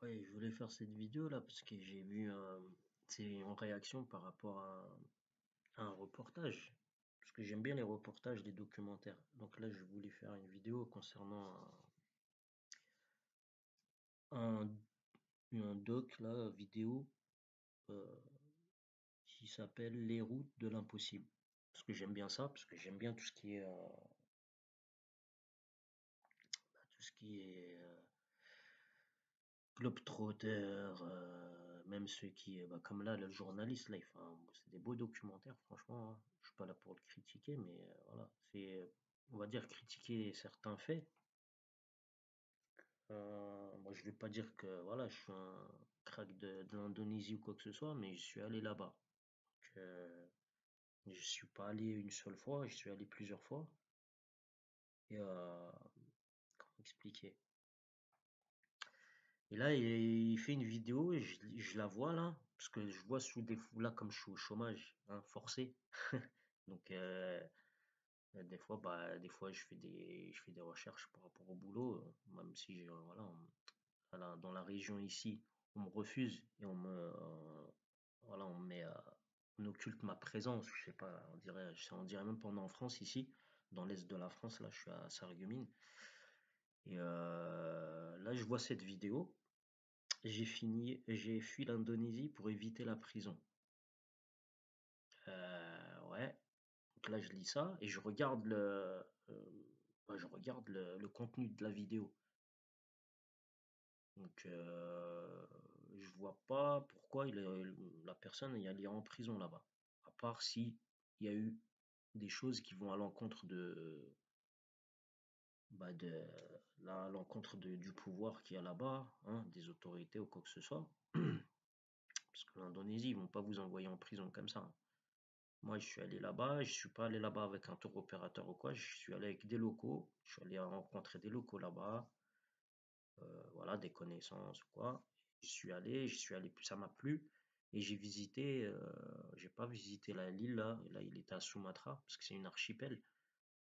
Ouais, je voulais faire cette vidéo là parce que j'ai vu c'est en réaction par rapport à un reportage. Parce que j'aime bien les reportages, les documentaires. Donc là, je voulais faire une vidéo concernant un, un doc là, vidéo euh, qui s'appelle Les routes de l'impossible. Parce que j'aime bien ça, parce que j'aime bien tout ce qui est globetrotter, même ceux qui, bah, comme là, le journaliste, là, c'est des beaux documentaires, franchement, hein. Je suis pas là pour le critiquer, mais voilà, on va dire, critiquer certains faits. Moi, je vais pas dire que, voilà, je suis un crack de l'Indonésie ou quoi que ce soit, mais je suis allé là-bas. Donc, je suis pas allé une seule fois, je suis allé plusieurs fois. Et comment expliquer? Et là, il fait une vidéo, et je la vois là, parce que je vois sous des là comme je suis au chômage, hein, forcé. Donc des fois je fais des recherches par rapport au boulot, même si voilà, voilà, dans la région ici, on me refuse et voilà, on occulte ma présence. Je sais pas, on dirait même pas on est en France ici, dans l'est de la France. Là, je suis à Sarreguemines. Et là, je vois cette vidéo. J'ai fui l'Indonésie pour éviter la prison. Ouais. Donc là, je lis ça et je regarde le contenu de la vidéo. Donc, je vois pas pourquoi la personne est allée en prison là-bas. À part si il y a eu des choses qui vont à l'encontre bah de, à l'encontre du pouvoir qu'il y a là-bas, hein, des autorités ou quoi que ce soit. Parce que l'Indonésie, ils vont pas vous envoyer en prison comme ça, hein. Moi, je suis allé là-bas, je suis pas allé là-bas avec un tour opérateur ou quoi, je suis allé avec des locaux, je suis allé rencontrer des locaux là-bas, voilà, des connaissances ou quoi. J'y suis allé, ça m'a plu, et j'ai pas visité l'île là, il était à Sumatra, parce que c'est une archipel,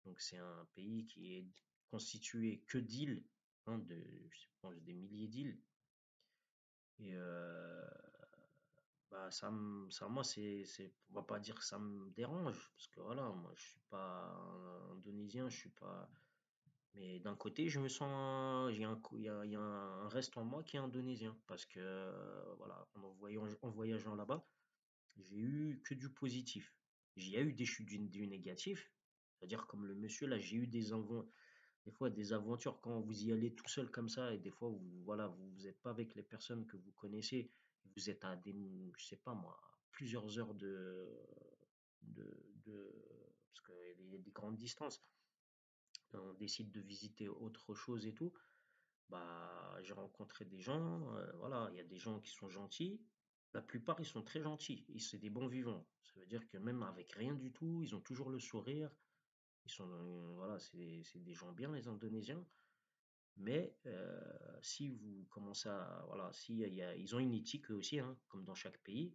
donc c'est un pays qui est constitué que d'îles, hein, je pense, des milliers d'îles, et bah, moi, on va pas dire que ça me dérange, parce que voilà, moi, je suis pas indonésien, je suis pas. Mais d'un côté, je me sens, j'ai un, co- il y a un reste en moi qui est indonésien, parce que voilà, en voyageant là-bas, j'ai eu que du positif. Il y a eu des chutes du négatif, c'est-à-dire comme le monsieur là, j'ai eu des fois des aventures quand vous y allez tout seul comme ça, et des fois voilà, vous êtes pas avec les personnes que vous connaissez, vous êtes à je sais pas moi, plusieurs heures de parce qu'il y a des grandes distances. On décide de visiter autre chose et tout. Bah, j'ai rencontré des gens, voilà, il y a des gens qui sont gentils. La plupart, ils sont très gentils. C'est des bons vivants. Ça veut dire que même avec rien du tout, ils ont toujours le sourire. Voilà, c'est des gens bien, les Indonésiens. Mais si vous commencez à, voilà, ils ont une éthique eux aussi, hein, comme dans chaque pays.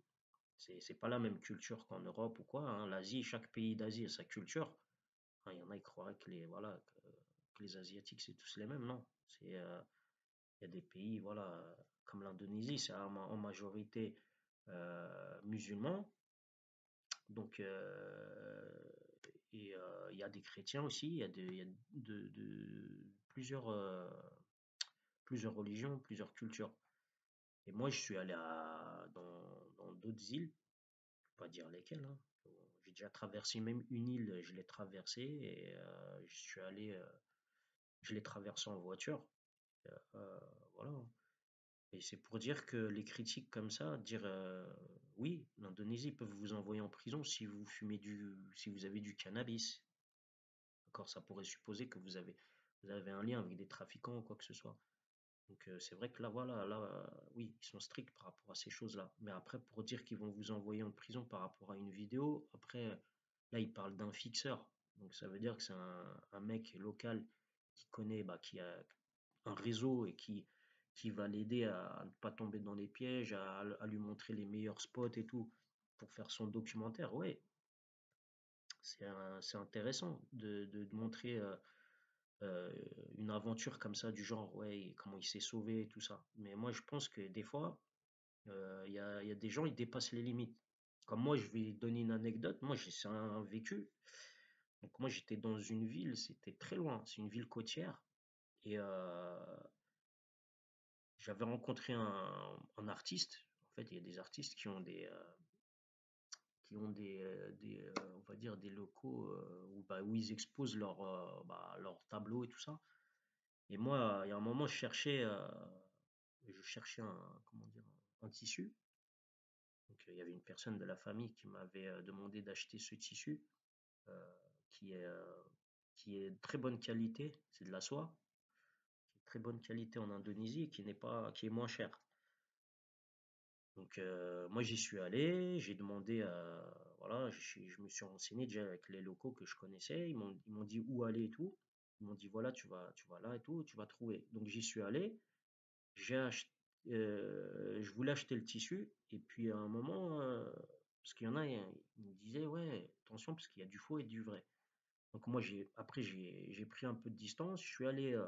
C'est pas la même culture qu'en Europe ou quoi, hein. L'Asie, chaque pays d'Asie a sa culture. Hein, il y en a qui croiraient voilà, que les Asiatiques, c'est tous les mêmes. Non. Il y a des pays, voilà, comme l'Indonésie, c'est en majorité musulman. Donc, il y a des chrétiens aussi, il y a plusieurs, plusieurs religions, plusieurs cultures. Et moi, je suis allé dans d'autres îles, je ne vais pas dire lesquelles, hein. J'ai déjà traversé même une île, je l'ai traversée, et je l'ai traversée en voiture. Euh, voilà, hein. Et c'est pour dire que les critiques comme ça, dire oui, l'Indonésie peuvent vous envoyer en prison si vous avez du cannabis. D'accord, ça pourrait supposer que vous avez un lien avec des trafiquants ou quoi que ce soit. Donc c'est vrai que là, voilà, là, oui, ils sont stricts par rapport à ces choses-là. Mais après, pour dire qu'ils vont vous envoyer en prison par rapport à une vidéo, après, là, ils parlent d'un fixeur. Donc ça veut dire que c'est un mec local qui connaît, bah, qui a un réseau et qui va l'aider à ne pas tomber dans les pièges, à lui montrer les meilleurs spots et tout pour faire son documentaire. Ouais, c'est intéressant de montrer. euh, une aventure comme ça, du genre, ouais, comment il s'est sauvé et tout ça. Mais moi, je pense que des fois, il y a des gens, ils dépassent les limites. Comme moi, je vais donner une anecdote. Moi, c'est un vécu. Donc, moi, j'étais dans une ville, c'était très loin. C'est une ville côtière. Et j'avais rencontré un artiste. En fait, il y a des artistes on va dire, des locaux où, bah, où ils exposent leurs tableaux et tout ça. Et moi, il y a un moment, je cherchais comment dire, un tissu. Donc, il y avait une personne de la famille qui m'avait demandé d'acheter ce tissu euh, qui est, euh, qui est de très bonne qualité. C'est de la soie, qui est de très bonne qualité en Indonésie et qui est moins cher. Donc, moi, j'y suis allé, j'ai demandé, voilà, je me suis renseigné déjà avec les locaux que je connaissais. Ils m'ont dit où aller et tout. Ils m'ont dit, voilà, tu vas là et tout, tu vas trouver. Donc, j'y suis allé. J'ai ach je voulais acheter le tissu et puis à un moment, parce qu'il y en a, ils me disaient: «Ouais, attention parce qu'il y a du faux et du vrai». Donc moi j'ai pris un peu de distance, je suis allé,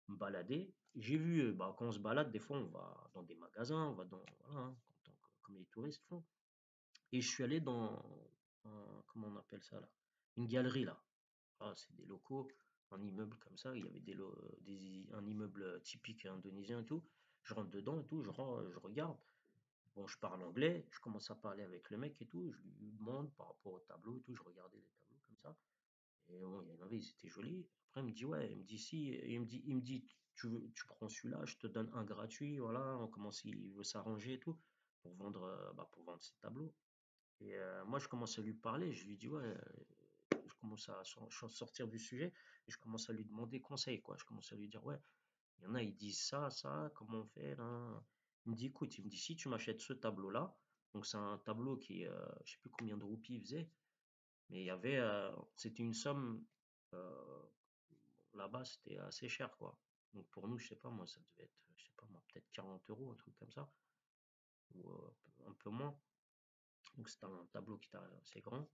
me balader. J'ai vu, bah, quand on se balade des fois on va dans des magasins, on va dans voilà, hein, comme les touristes font et je suis allé dans comment on appelle ça là? Une galerie là. Ah, c'est des locaux, un immeuble comme ça, il y avait un immeuble typique indonésien et tout. Je rentre dedans et tout, je regarde. Bon, je parle anglais, je commence à parler avec le mec et tout, je lui demande par rapport au tableau et tout, je regardais les tableaux comme ça. Et bon, il y en avait, ils étaient jolis. Après, il me dit, ouais, il me dit, si, et il me dit, tu prends celui-là, je te donne un gratuit, voilà, on commence, il veut s'arranger et tout, pour vendre ses tableaux. Et moi, je commence à lui parler, je lui dis, ouais, je commence à sortir du sujet et je commence à lui demander conseil, quoi. Je commence à lui dire, ouais, il y en a, ils disent ça, comment on fait là? Il me dit, écoute, il me dit, si tu m'achètes ce tableau-là, donc c'est un tableau qui, je sais plus combien de roupies il faisait, mais c'était une somme, euh, là-bas, c'était assez cher, quoi. Donc pour nous, je sais pas, moi, ça devait être, je sais pas, moi, peut-être 40 euros, un truc comme ça, ou un peu moins. Donc c'était un tableau qui était assez grand.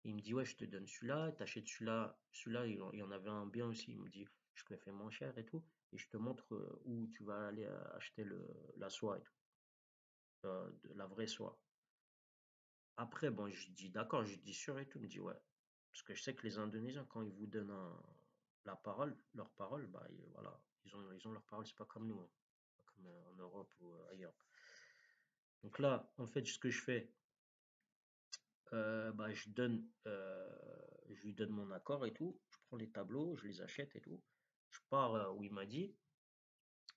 Il me dit, ouais, je te donne celui-là, t'achètes celui-là. Celui-là, il y en avait un bien aussi. Il me dit, je te le fais moins cher et tout. Et je te montre où tu vas aller acheter la soie et tout, de la vraie soie. Après, bon, je dis d'accord, je dis sûr et tout. Il me dit, ouais. Parce que je sais que les Indonésiens, quand ils vous donnent la parole, leur parole, bah, voilà, ils ont leur parole, c'est pas comme nous, hein. Pas comme en Europe ou ailleurs. Donc là, en fait, ce que je fais, bah, je lui donne mon accord et tout. Je prends les tableaux, je les achète et tout. Je pars où il m'a dit.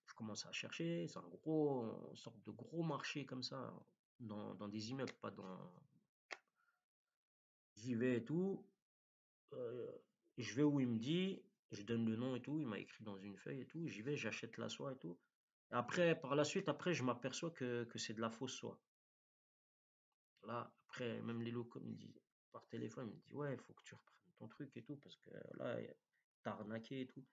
Je commence à chercher. C'est une sorte de gros marché comme ça, dans des immeubles, pas dans. J'y vais et tout. euh, je vais où il me dit. Je donne le nom et tout. Il m'a écrit dans une feuille et tout. J'y vais, j'achète la soie et tout. Après, par la suite, après, je m'aperçois que c'est de la fausse soie. Là, après, même les locaux me disent, par téléphone, ils me disent, ouais, il faut que tu reprennes ton truc et tout, parce que là, t'as arnaqué et tout.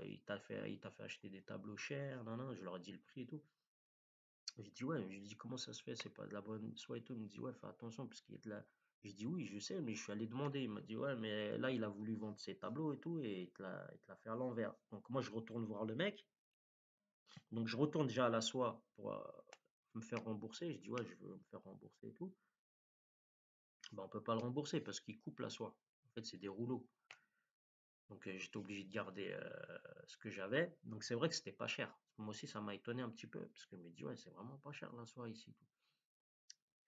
Il t'a fait acheter des tableaux chers, non, non, je leur ai dit le prix et tout. J'ai dit, ouais, je lui dis, comment ça se fait, c'est pas de la bonne soie et tout. Il me dit, ouais, fais attention, parce qu'il y a de la. J'ai dit, oui, je sais, mais je suis allé demander. Il m'a dit, ouais, mais là, il a voulu vendre ses tableaux et tout, et il te l'a fait à l'envers. Donc, moi, je retourne voir le mec. Donc, je retourne déjà à la soie pour me faire rembourser. Je dis, ouais, je veux me faire rembourser et tout. Bah, on peut pas le rembourser parce qu'il coupe la soie. En fait, c'est des rouleaux. Donc, j'étais obligé de garder ce que j'avais. Donc, c'est vrai que c'était pas cher. Moi aussi, ça m'a étonné un petit peu parce que je me dis, ouais, c'est vraiment pas cher la soie ici.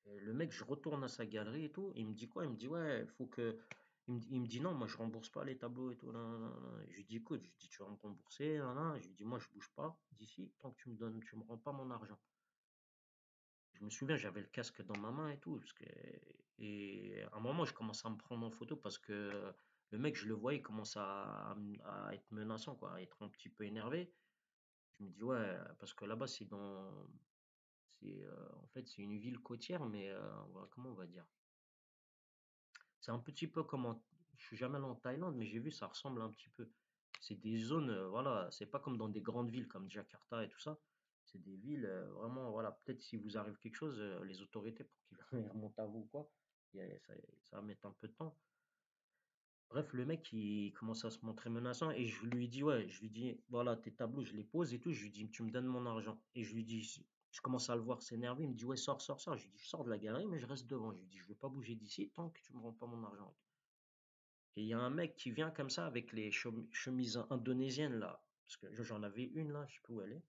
Et le mec, je retourne à sa galerie et tout. Il me dit quoi? Il me dit, ouais, faut que. Il me dit non, moi je rembourse pas les tableaux et tout. Nan, nan, nan. Je lui dis, écoute, je lui dis, tu vas me rembourser. Nan, nan. Je lui dis, moi je bouge pas d'ici tant que tu me rends pas mon argent. Je me souviens, j'avais le casque dans ma main et tout. Et à un moment, je commence à me prendre en photo parce que le mec, je le vois, il commence à être menaçant, quoi, à être un petit peu énervé. Je me dis, ouais, parce que là-bas, en fait, c'est une ville côtière, mais comment on va dire? C'est un petit peu comme je suis jamais allé en Thaïlande, mais j'ai vu, ça ressemble un petit peu. C'est des zones, voilà, c'est pas comme dans des grandes villes comme Jakarta et tout ça. C'est des villes, vraiment, voilà, peut-être si vous arrive quelque chose, les autorités, pour qu'ils remontent à vous ou quoi, ça va mettre un peu de temps. Bref, le mec, il commence à se montrer menaçant et je lui dis, ouais, je lui dis, voilà, tes tableaux, je les pose et tout. Je lui dis, tu me donnes mon argent. Et je lui dis, je commence à le voir s'énerver. Il me dit, ouais, sors, sors, sors. Je lui dis, je sors de la galerie, mais je reste devant. Je lui dis, je veux pas bouger d'ici tant que tu me rends pas mon argent. Et il y a un mec qui vient comme ça avec les chemises indonésiennes là. Parce que j'en avais une là, je sais plus où elle est.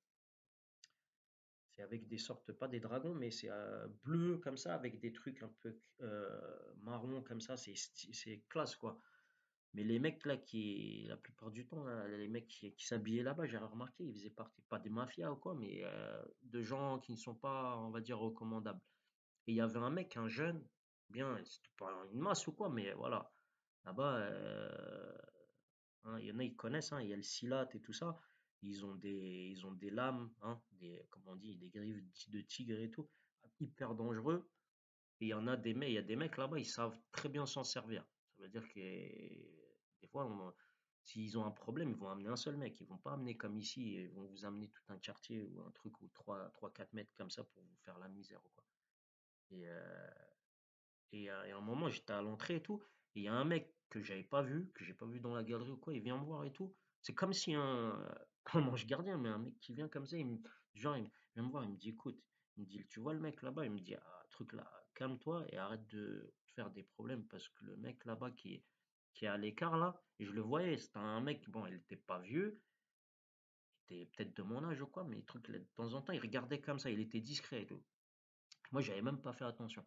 C'est avec des sortes, pas des dragons, mais c'est bleu comme ça, avec des trucs un peu marron comme ça. C'est classe quoi. Mais les mecs là qui, la plupart du temps, là, les mecs qui s'habillaient là-bas, j'ai remarqué, ils faisaient partie, pas des mafias ou quoi, mais de gens qui ne sont pas, on va dire, recommandables. Et il y avait un mec, un jeune, bien, c'était pas une masse ou quoi, mais voilà. Là-bas, hein, il y en a, ils connaissent, hein, il y a le silat et tout ça. Ils ont des lames, hein, comme on dit, des griffes de tigre et tout, hyper dangereux. Et il y en a des mecs, il y a des mecs là-bas, ils savent très bien s'en servir. Ça veut dire que des fois, s'ils ont un problème, ils vont amener un seul mec. Ils vont pas amener comme ici, ils vont vous amener tout un quartier ou un truc ou 4 mètres comme ça pour vous faire la misère ou quoi. Et, et à un moment, j'étais à l'entrée et tout, et il y a un mec que j'avais pas vu, que j'ai pas vu dans la galerie ou quoi, il vient me voir et tout. C'est comme si un ange gardien, mais un mec qui vient comme ça, genre, il vient me voir, il me dit, écoute, il me dit, tu vois le mec là-bas, il me dit, ah, truc là, calme-toi et arrête de faire des problèmes parce que le mec là-bas qui est à l'écart là, et je le voyais, c'était un mec, bon, il était pas vieux, il était peut-être de mon âge ou quoi, mais le truc, de temps en temps, il regardait comme ça, il était discret et tout. Moi, j'avais même pas fait attention.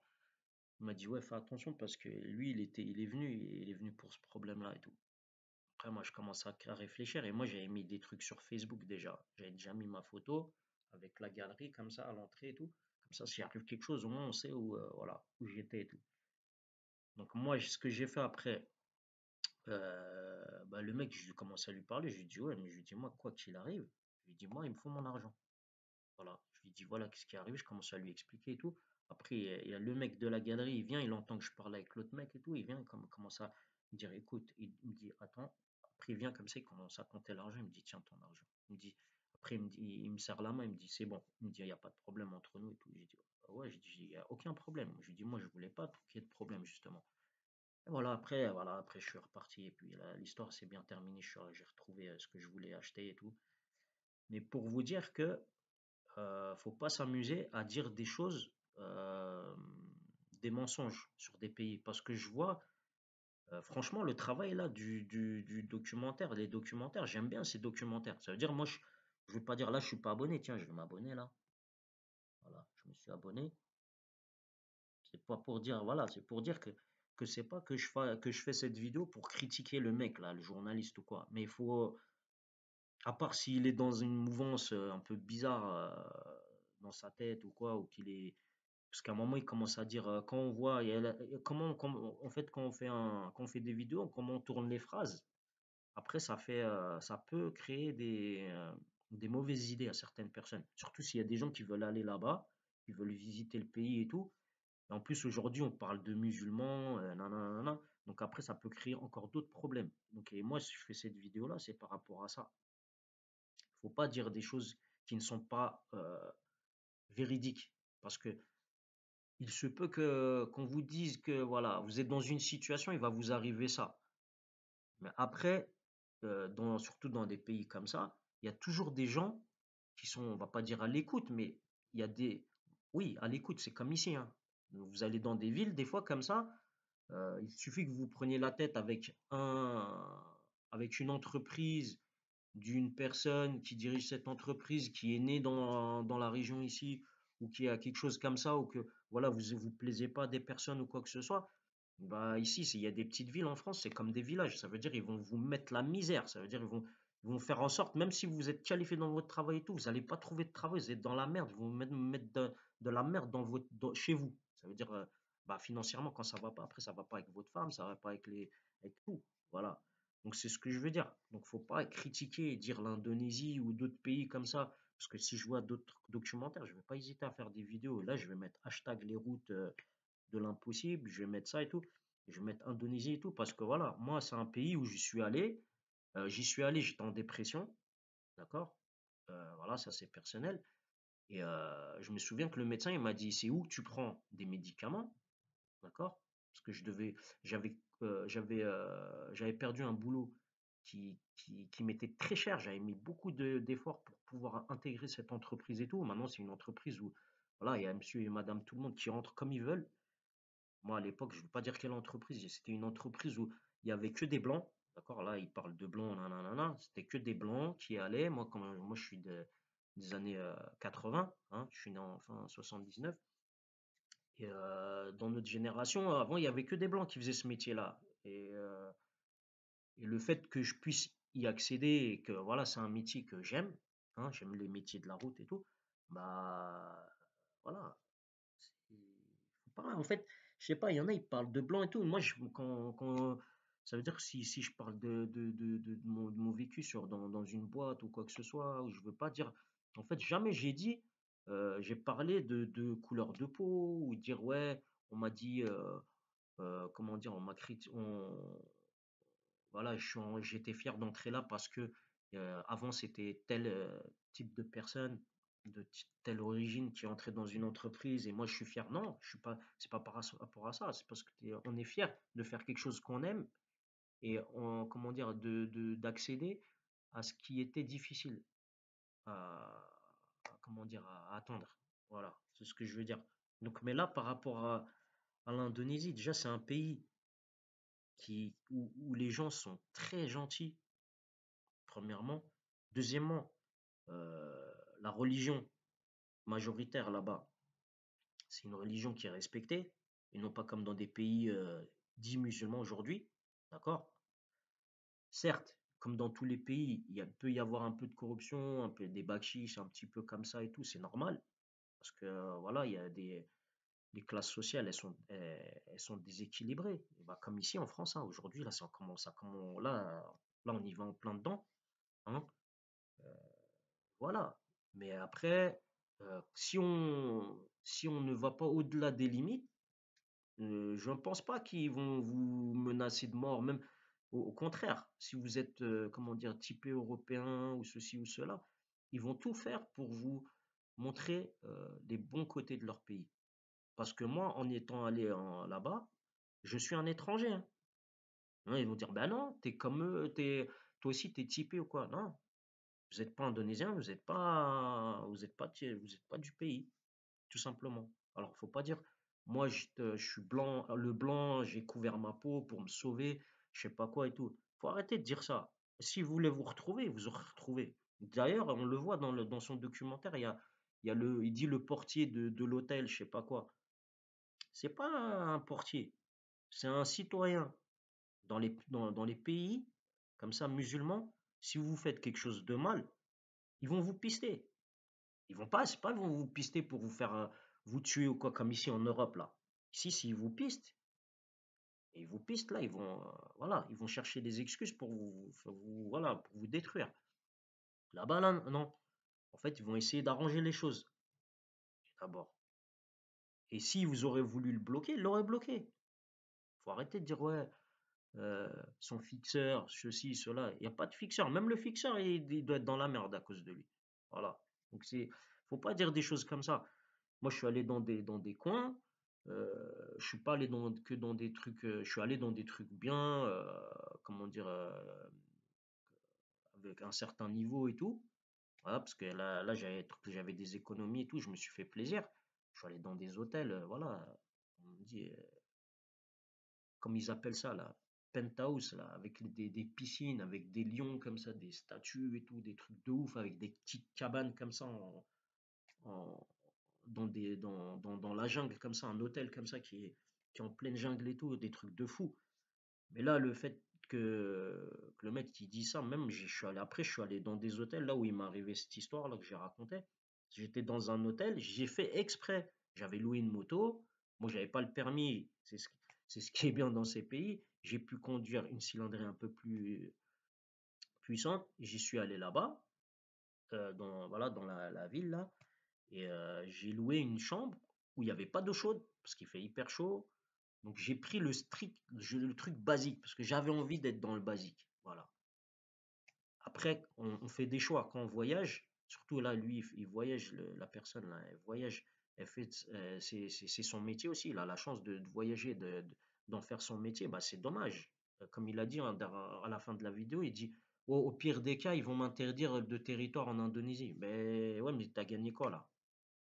Il m'a dit, ouais, fais attention parce que lui, il est venu pour ce problème-là et tout. Après, moi, je commence à réfléchir et moi, j'avais mis des trucs sur Facebook déjà. J'avais déjà mis ma photo avec la galerie comme ça à l'entrée et tout. Comme ça, s'il arrive quelque chose, au moins, on sait où, voilà, où j'étais et tout. Donc, moi, ce que j'ai fait après, bah, le mec, je commence à lui parler. Je lui dis, ouais, mais je lui dis, moi, quoi qu'il arrive, je lui dis, moi, il me faut mon argent. Voilà, je lui dis voilà qu'est-ce qui arrive, je commence à lui expliquer et tout. Après, il y a le mec de la galerie, il vient, il entend que je parle avec l'autre mec et tout, il vient, commence à me dire écoute, il me dit attends. Après, il vient comme ça, il commence à compter l'argent, il me dit tiens ton argent. Il me dit, après, il me serre la main, il me dit c'est bon. Il me dit il n'y a pas de problème entre nous et tout. J'ai dit ouais, j'ai dit il n'y a aucun problème. Je lui dis moi je voulais pas qu'il y ait de problème justement. Et voilà, après je suis reparti et puis l'histoire s'est bien terminée, j'ai retrouvé ce que je voulais acheter et tout. Mais pour vous dire que faut pas s'amuser à dire des choses, des mensonges sur des pays. Parce que je vois, franchement, le travail là du documentaire, les documentaires, j'aime bien ces documentaires. Ça veut dire, moi, je vais pas dire là, je suis pas abonné, tiens, je vais m'abonner là. Voilà, je me suis abonné. C'est pas pour dire, voilà, c'est pour dire que c'est pas que je fais cette vidéo pour critiquer le mec là, le journaliste ou quoi. Mais il faut, à part s'il est dans une mouvance un peu bizarre dans sa tête ou quoi, ou qu'il est. Parce qu'à un moment, il commence à dire, quand on voit, en fait, quand on fait des vidéos, comment on tourne les phrases, après, ça peut créer des mauvaises idées à certaines personnes. Surtout s'il y a des gens qui veulent aller là-bas, qui veulent visiter le pays et tout. Et en plus, aujourd'hui, on parle de musulmans, nanana. Donc après, ça peut créer encore d'autres problèmes. Donc, et moi, si je fais cette vidéo-là, c'est par rapport à ça. Faut pas dire des choses qui ne sont pas véridiques. Parce que il se peut que qu'on vous dise que voilà, vous êtes dans une situation, il va vous arriver ça. Mais après, surtout dans des pays comme ça, il y a toujours des gens qui sont, on va pas dire à l'écoute, mais il y a des, oui, à l'écoute, c'est comme ici, hein. Vous allez dans des villes, des fois comme ça, il suffit que vous preniez la tête avec une entreprise, d'une personne qui dirige cette entreprise, qui est née dans la région ici, ou qui a quelque chose comme ça, ou que voilà, vous ne vous plaisez pas des personnes ou quoi que ce soit, bah ici, il y a des petites villes en France, c'est comme des villages. Ça veut dire ils vont vous mettre la misère. Ça veut dire ils vont faire en sorte, même si vous êtes qualifié dans votre travail et tout, vous n'allez pas trouver de travail, vous êtes dans la merde. Ils vont mettre de la merde chez vous. Ça veut dire, bah, financièrement, quand ça va pas, après, ça va pas avec votre femme, ça va pas avec tout. Voilà. Donc c'est ce que je veux dire. Donc faut pas critiquer et dire l'Indonésie ou d'autres pays comme ça. Parce que si je vois d'autres documentaires, je vais pas hésiter à faire des vidéos. Là, je vais mettre hashtag les routes de l'impossible, je vais mettre ça et tout. Je vais mettre Indonésie et tout. Parce que voilà, moi, c'est un pays où j'y suis allé. J'y suis allé, j'étais en dépression. D'accord. Voilà, ça c'est personnel. Et je me souviens que le médecin, il m'a dit, c'est où que tu prends des médicaments. D'accord. parce que j'avais, j'avais perdu un boulot qui m'était très cher. J'avais mis beaucoup d'efforts pour pouvoir intégrer cette entreprise et tout. Maintenant, c'est une entreprise où, voilà, il y a monsieur et madame tout le monde qui rentrent comme ils veulent. Moi, à l'époque, je ne veux pas dire quelle entreprise, c'était une entreprise où il y avait que des blancs. D'accord? Là, ils parlent de blancs, nanana. C'était que des blancs qui allaient. Moi, je suis des années 80, hein, je suis né en fin 79. Et dans notre génération, avant, il y avait que des blancs qui faisaient ce métier-là. Et le fait que je puisse y accéder et que voilà, c'est un métier que j'aime, hein, j'aime les métiers de la route et tout, bah voilà, faut pas, en fait, je sais pas, il y en a, ils parlent de blanc et tout. Moi, ça veut dire que si je parle de mon vécu dans une boîte ou quoi que ce soit, où je veux pas dire, en fait, jamais j'ai parlé de couleur de peau ou dire, ouais, on m'a dit, comment dire, on m'a critiqué, voilà, j'étais fier d'entrer là parce que avant c'était tel type de personne telle origine qui entrait dans une entreprise et moi je suis fier. Non, je suis pas, c'est pas par rapport à ça, c'est parce que on est fier de faire quelque chose qu'on aime et comment dire, d'accéder à ce qui était difficile à, comment dire, à atteindre. Voilà, c'est ce que je veux dire. Donc, mais là, par rapport à l'Indonésie, déjà c'est un pays où les gens sont très gentils premièrement. Deuxièmement, la religion majoritaire là-bas, c'est une religion qui est respectée, et non pas comme dans des pays dits musulmans aujourd'hui. D'accord? Certes, comme dans tous les pays, peut y avoir un peu de corruption, un peu des bakchiches, un petit peu comme ça et tout, c'est normal. Parce que voilà, il y a les classes sociales, elles sont déséquilibrées. Et bah, comme ici en France, hein, aujourd'hui, là, ça commence là, on y va en plein dedans. Hein. Voilà. Mais après, si on ne va pas au-delà des limites, je ne pense pas qu'ils vont vous menacer de mort. Même au contraire, si vous êtes, comment dire, typé européen ou ceci ou cela, ils vont tout faire pour vous montrer les bons côtés de leur pays. Parce que moi, en étant allé là-bas, je suis un étranger. Hein. Hein, ils vont dire, ben non, t'es comme eux, toi aussi, t'es typé ou quoi. Non, vous n'êtes pas indonésien, vous êtes pas du pays, tout simplement. Alors, faut pas dire, moi, je suis blanc, le blanc, j'ai couvert ma peau pour me sauver, je sais pas quoi et tout. Faut arrêter de dire ça. Si vous voulez vous retrouver, vous aurez retrouvé. D'ailleurs, on le voit dans son documentaire, il dit le portier de l'hôtel, je sais pas quoi. C'est pas un portier, c'est un citoyen. Dans les pays, comme ça, musulmans, si vous faites quelque chose de mal, ils vont vous pister. C'est pas, ils vont vous pister pour vous faire vous tuer ou quoi, comme ici en Europe, là. Ici, s'ils vous pistent, et ils vous pistent, là, voilà, ils vont chercher des excuses voilà, pour vous détruire. Là-bas, là, non. En fait, ils vont essayer d'arranger les choses, d'abord. Et si vous aurez voulu le bloquer, il l'aurait bloqué. Faut arrêter de dire, ouais, son fixeur, ceci, cela. Il n'y a pas de fixeur. Même le fixeur, il doit être dans la merde à cause de lui. Voilà. Donc, faut pas dire des choses comme ça. Moi, je suis allé dans des coins. Je suis pas allé que dans des trucs. Je suis allé dans des trucs bien, comment dire, avec un certain niveau et tout. Voilà, parce que là j'avais des économies et tout. Je me suis fait plaisir. Je suis allé dans des hôtels, voilà. On me dit, comme ils appellent ça là, penthouse là, avec des piscines, avec des lions comme ça, des statues et tout, des trucs de ouf, avec des petites cabanes comme ça en- dans la jungle comme ça, un hôtel comme ça qui est en pleine jungle et tout, des trucs de fou. Mais là, le fait que le mec il dit ça, même je suis allé dans des hôtels là où il m'est arrivé cette histoire là que j'ai raconté. J'étais dans un hôtel, j'ai fait exprès. J'avais loué une moto, moi j'avais pas le permis, c'est ce qui est bien dans ces pays. J'ai pu conduire une cylindrée un peu plus puissante. J'y suis allé là-bas, voilà, dans la ville là. Et j'ai loué une chambre où il n'y avait pas d'eau chaude parce qu'il fait hyper chaud. Donc j'ai pris le truc basique parce que j'avais envie d'être dans le basique. Voilà. Après, on fait des choix quand on voyage. Surtout là, lui, il voyage, la personne là, elle voyage. C'est son métier aussi. Il a la chance de voyager, d'en faire son métier, bah, c'est dommage. Comme il a dit hein, à la fin de la vidéo, il dit au pire des cas, ils vont m'interdire de territoire en Indonésie. Mais ouais, mais t'as gagné quoi là?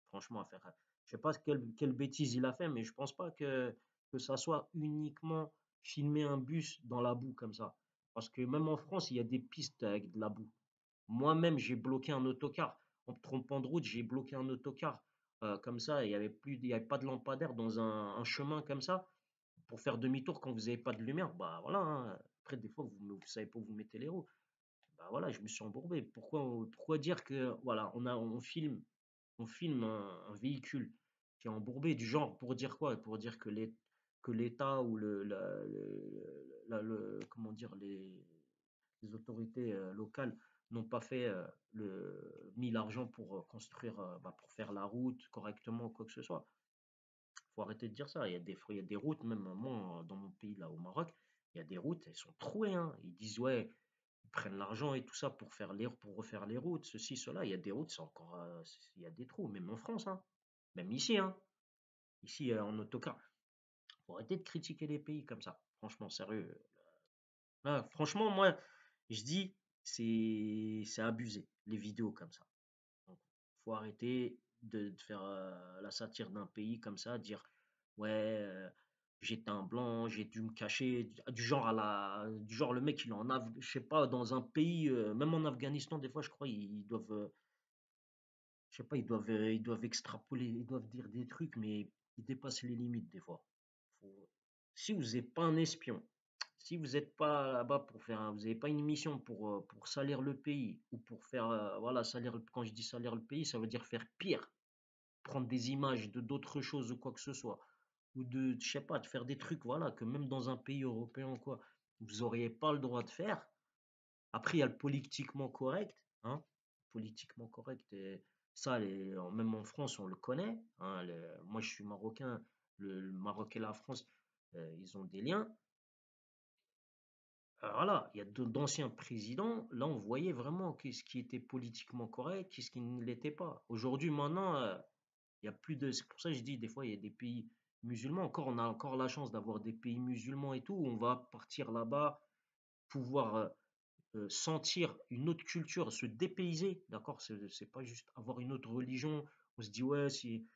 Franchement, à faire. Je sais pas quelle bêtise il a fait, mais je pense pas que ça soit uniquement filmer un bus dans la boue comme ça. Parce que même en France, il y a des pistes avec de la boue. Moi-même, j'ai bloqué un autocar. En me trompant de route, j'ai bloqué un autocar. Comme ça, il y avait pas de lampadaire dans un chemin comme ça pour faire demi-tour quand vous n'avez pas de lumière. Bah voilà, hein. Après, des fois, vous savez pas où vous mettez les roues. Bah voilà, je me suis embourbé. Pourquoi dire que voilà, on filme un véhicule qui est embourbé du genre pour dire quoi? Pour dire que l'État ou comment dire les autorités locales n'ont pas fait mis l'argent pour construire, bah, pour faire la route correctement ou quoi que ce soit. Faut arrêter de dire ça. Il y a des routes, même moi, dans mon pays, là, au Maroc, il y a des routes, elles sont trouées, hein. Ils disent, ouais, ils prennent l'argent et tout ça pour refaire les routes, ceci, cela. Il y a des routes, il y a des trous, même en France, hein. Même ici, hein. Ici, en autocar. Faut arrêter de critiquer les pays comme ça. Franchement, sérieux. Là, franchement, moi, je dis, c'est abusé, les vidéos comme ça. Donc, faut arrêter de faire la satire d'un pays comme ça, dire ouais, j'étais un blanc, j'ai dû me cacher, du genre le mec il est je sais pas, dans un pays, même en Afghanistan, des fois je crois ils doivent, je sais pas, ils doivent extrapoler, ils doivent dire des trucs, mais ils dépassent les limites des fois. Faut- Si vous n'êtes pas un espion, si vous n'êtes pas là-bas vous n'avez pas une mission pour salir le pays ou pour faire, voilà, quand je dis salir le pays, ça veut dire faire pire, prendre des images de d'autres choses ou quoi que ce soit, ou je sais pas, de faire des trucs, voilà, que même dans un pays européen ou quoi, vous auriez pas le droit de faire. Après, il y a le politiquement correct, hein, politiquement correct, et ça, même en France, on le connaît, hein, moi, je suis marocain, le Maroc et la France, ils ont des liens. Voilà, il y a d'anciens présidents, là, on voyait vraiment ce qui était politiquement correct, qu'est-ce qui ne l'était pas. Aujourd'hui, maintenant, il y a plus de. C'est pour ça que je dis, des fois, il y a des pays musulmans. Encore, on a encore la chance d'avoir des pays musulmans et tout, où on va partir là-bas, pouvoir sentir une autre culture, se dépayser, d'accord? C'est pas juste avoir une autre religion. On se dit, ouais, si,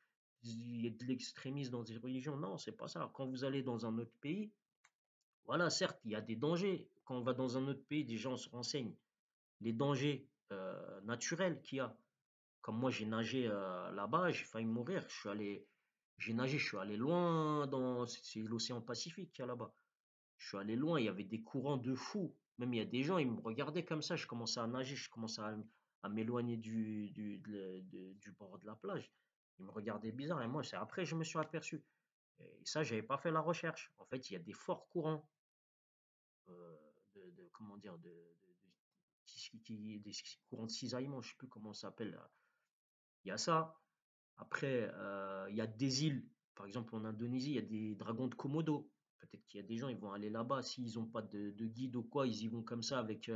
il y a de l'extrémisme dans des religions. Non, c'est pas ça. Quand vous allez dans un autre pays, voilà, certes, il y a des dangers. Quand on va dans un autre pays, des gens se renseignent. Les dangers naturels qu'il y a. Comme moi, j'ai nagé là-bas, j'ai failli mourir. J'ai nagé, je suis allé loin c'est l'océan Pacifique qu'il y a là-bas. Je suis allé loin, il y avait des courants de fou. Même il y a des gens, ils me regardaient comme ça. Je commençais à nager, je commençais à m'éloigner du bord de la plage. Ils me regardaient bizarre. Et moi, c'est après, je me suis aperçu. Et ça, j'avais pas fait la recherche. En fait, il y a des forts courants comment dire, des courants de cisaillement, je sais plus comment ça s'appelle. Il y a ça. Après, il y a des îles, par exemple en Indonésie, il y a des dragons de Komodo. Peut-être qu'il y a des gens, ils vont aller là-bas, s'ils n'ont pas de guide ou quoi, ils y vont comme ça, avec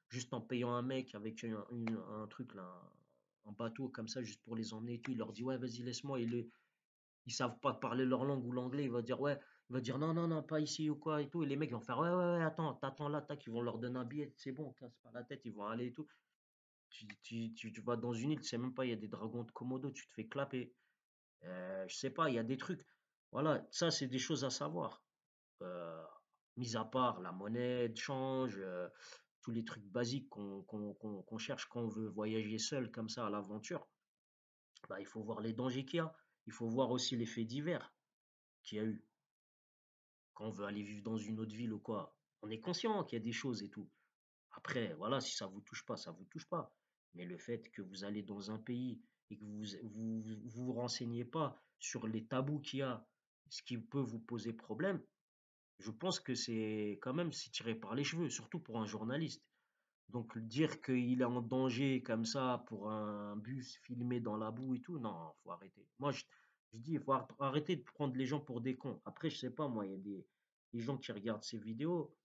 juste en payant un mec, avec un truc là, un bateau comme ça, juste pour les emmener et tout. Il leur dit, ouais, vas-y, laisse-moi. Ils savent pas parler leur langue ou l'anglais. Il va dire, non, non, non, pas ici ou quoi et tout. Et les mecs vont faire, ouais, ouais, ouais, attends, t'attends là, tac, ils vont leur donner un billet, c'est bon, casse pas la tête, ils vont aller et tout. Tu vas dans une île, tu sais même pas, il y a des dragons de Komodo, tu te fais clapper. Je sais pas, il y a des trucs. Voilà, ça, c'est des choses à savoir. Euh, Mis à part la monnaie de change, tous les trucs basiques qu'on cherche quand on veut voyager seul comme ça à l'aventure, bah, il faut voir les dangers qu'il y a. Il faut voir aussi les faits divers qu'il y a eu. Quand on veut aller vivre dans une autre ville ou quoi, on est conscient qu'il y a des choses et tout. Après, voilà, si ça vous touche pas, ça vous touche pas. Mais le fait que vous allez dans un pays et que vous renseignez pas sur les tabous qu'il y a, ce qui peut vous poser problème, je pense que c'est tiré par les cheveux, surtout pour un journaliste. Donc dire qu'il est en danger comme ça pour un bus filmé dans la boue et tout, non, faut arrêter. Je dis, il faut arrêter de prendre les gens pour des cons. Après, je sais pas, moi, il y a des gens qui regardent ces vidéos,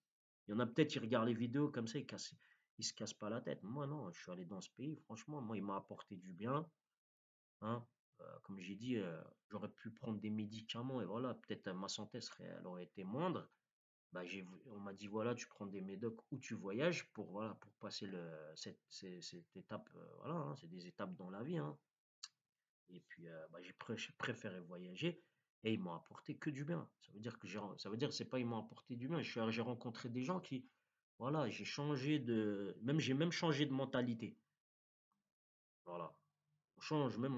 il y en a peut-être qui regardent les vidéos comme ça, ils se cassent pas la tête. Moi, non, je suis allé dans ce pays, franchement, moi, il m'a apporté du bien, hein. Comme j'ai dit, j'aurais pu prendre des médicaments et voilà, peut-être ma santé elle aurait été moindre. Bah, on m'a dit voilà, tu prends des médocs ou tu voyages pour, voilà, pour passer cette étape. Voilà, hein, c'est des étapes dans la vie, hein. Et puis, bah, j'ai préféré voyager et ils m'ont apporté que du bien. Ça veut dire, c'est pas ils m'ont apporté du bien. J'ai rencontré des gens qui, voilà, j'ai même changé de mentalité. Voilà. On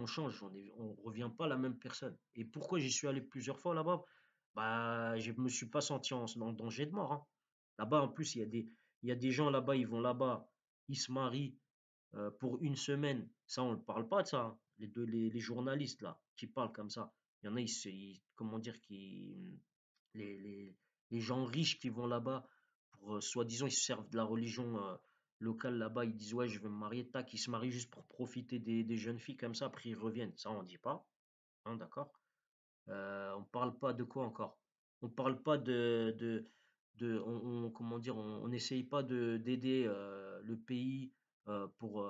change, on revient pas la même personne. Et pourquoi j'y suis allé plusieurs fois là-bas? Bah, je me suis pas senti en danger de mort, hein. Là-bas, en plus, il y a des gens là-bas, ils vont là-bas, ils se marient pour une semaine. Ça, on ne parle pas de ça, hein. Les journalistes là, qui parlent comme ça. Il y en a, comment dire, les, les, les gens riches qui vont là-bas pour, soi-disant, ils se servent de la religion locale là-bas. Ils disent, ouais, je vais me marier, tac, ils se marient juste pour profiter des jeunes filles comme ça, après ils reviennent. Ça, on dit pas, hein, d'accord? On parle pas de quoi encore? On parle pas comment dire, on n'essaye pas d'aider le pays pour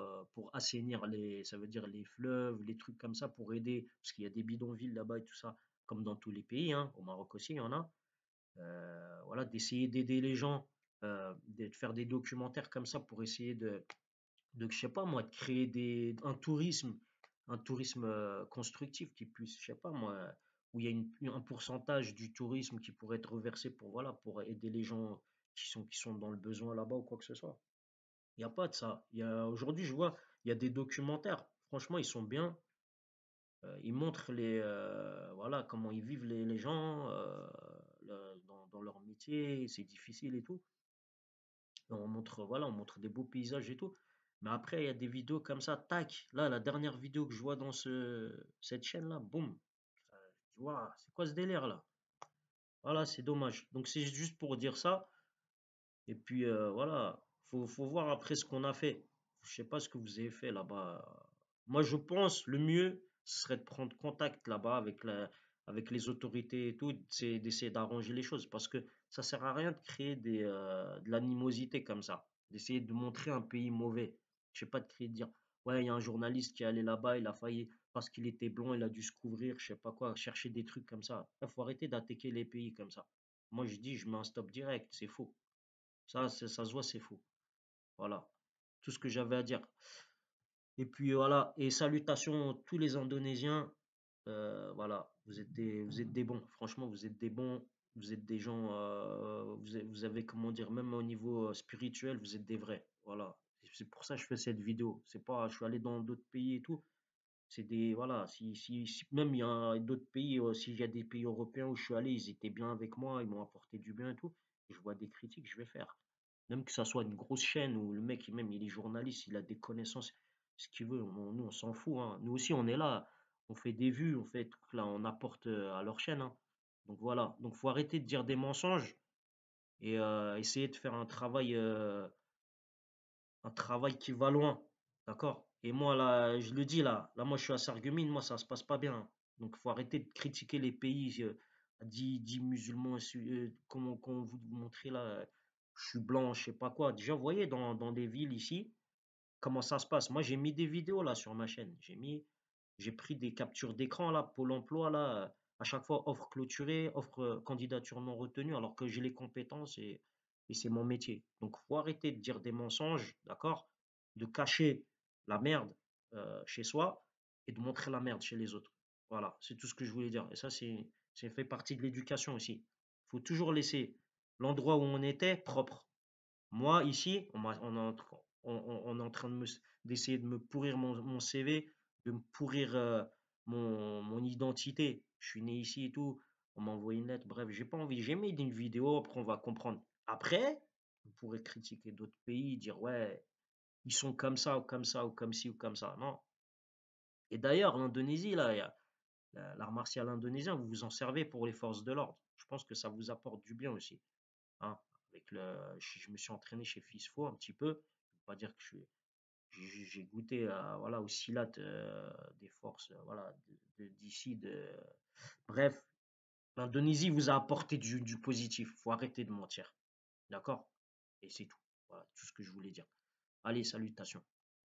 assainir ça veut dire les fleuves, les trucs comme ça, pour aider, parce qu'il y a des bidonvilles là-bas et tout ça, comme dans tous les pays, hein, au Maroc aussi, il y en a. Voilà, d'essayer d'aider les gens, de faire des documentaires comme ça pour essayer je sais pas moi, de créer un tourisme constructif qui puisse, je sais pas moi, où il y a un pourcentage du tourisme qui pourrait être reversé pour, voilà, pour aider les gens qui sont dans le besoin là-bas ou quoi que ce soit. Il n'y a pas de ça. Aujourd'hui, je vois, il y a des documentaires. Franchement, ils sont bien. Ils montrent voilà, comment ils vivent les gens dans leur métier. C'est difficile et tout. Voilà, on montre des beaux paysages et tout. Mais après, il y a des vidéos comme ça, tac. Là, la dernière vidéo que je vois dans cette chaîne-là, boum. Tu vois, c'est quoi ce délire là? Voilà, c'est dommage. Donc c'est juste pour dire ça. Et puis voilà, faut voir après ce qu'on a fait. Je sais pas ce que vous avez fait là-bas. Moi, je pense le mieux, ce serait de prendre contact là-bas avec les autorités et tout, c'est d'essayer d'arranger les choses. Parce que ça sert à rien de créer de l'animosité comme ça, d'essayer de montrer un pays mauvais. Je sais pas, de créer, de dire, ouais, il y a un journaliste qui est allé là-bas, il a failli, parce qu'il était blanc, il a dû se couvrir, je sais pas quoi, chercher des trucs comme ça. Il faut arrêter d'attaquer les pays comme ça. Moi, je dis, je mets un stop direct, c'est faux. Ça se voit, c'est faux. Voilà, tout ce que j'avais à dire. Et puis voilà, et salutations à tous les Indonésiens. Voilà, vous êtes des bons. Franchement, vous êtes des bons. Vous êtes des gens, vous avez, comment dire, même au niveau spirituel, vous êtes des vrais. Voilà. C'est pour ça que je fais cette vidéo. C'est pas, je suis allé dans d'autres pays et tout. C'est des, voilà, même il y a d'autres pays, s'il y a des pays européens où je suis allé, ils étaient bien avec moi, ils m'ont apporté du bien et tout. Je vois des critiques, je vais faire. Même que ça soit une grosse chaîne où le mec, même il est journaliste, il a des connaissances, ce qu'il veut. Nous, on s'en fout, hein. Nous aussi, on est là, on fait des vues, on fait tout là, on apporte à leur chaîne, hein. Donc voilà. Donc faut arrêter de dire des mensonges et essayer de faire un travail qui va loin. D'accord? Et moi, là, je le dis là, moi, je suis à Sarreguemines, moi, ça se passe pas bien. Donc, faut arrêter de critiquer les pays dits musulmans, comment vous montrer là, je suis blanc, je sais pas quoi. Déjà, vous voyez, dans des villes ici, comment ça se passe. Moi, j'ai mis des vidéos là sur ma chaîne. J'ai pris des captures d'écran là, Pôle emploi là, à chaque fois offre clôturée, offre candidature non retenue, alors que j'ai les compétences et c'est mon métier. Donc, faut arrêter de dire des mensonges, d'accord? De cacher la merde chez soi et de montrer la merde chez les autres. Voilà, c'est tout ce que je voulais dire. Et ça, c'est fait partie de l'éducation aussi. Il faut toujours laisser l'endroit où on était propre. Moi, ici, on est en train d'essayer de me pourrir mon CV, de me pourrir mon identité. Je suis né ici et tout. On m'a envoyé une lettre. Bref, j'ai pas envie. J'ai mis une vidéo, après on va comprendre. Après, vous pourrez critiquer d'autres pays, dire ouais, ils sont comme ça ou comme ça ou comme ci ou comme ça. Non. Et d'ailleurs, l'Indonésie, là, il y a l'art martial indonésien, vous vous en servez pour les forces de l'ordre. Je pense que ça vous apporte du bien aussi, hein. Je me suis entraîné chez Fisfo un petit peu. Je ne veux pas dire que j'ai goûté voilà, au silat des forces voilà, d'ici. Bref, l'Indonésie vous a apporté du positif. Il faut arrêter de mentir. D'accord? Et c'est tout. Voilà, tout ce que je voulais dire. Allez, salutations.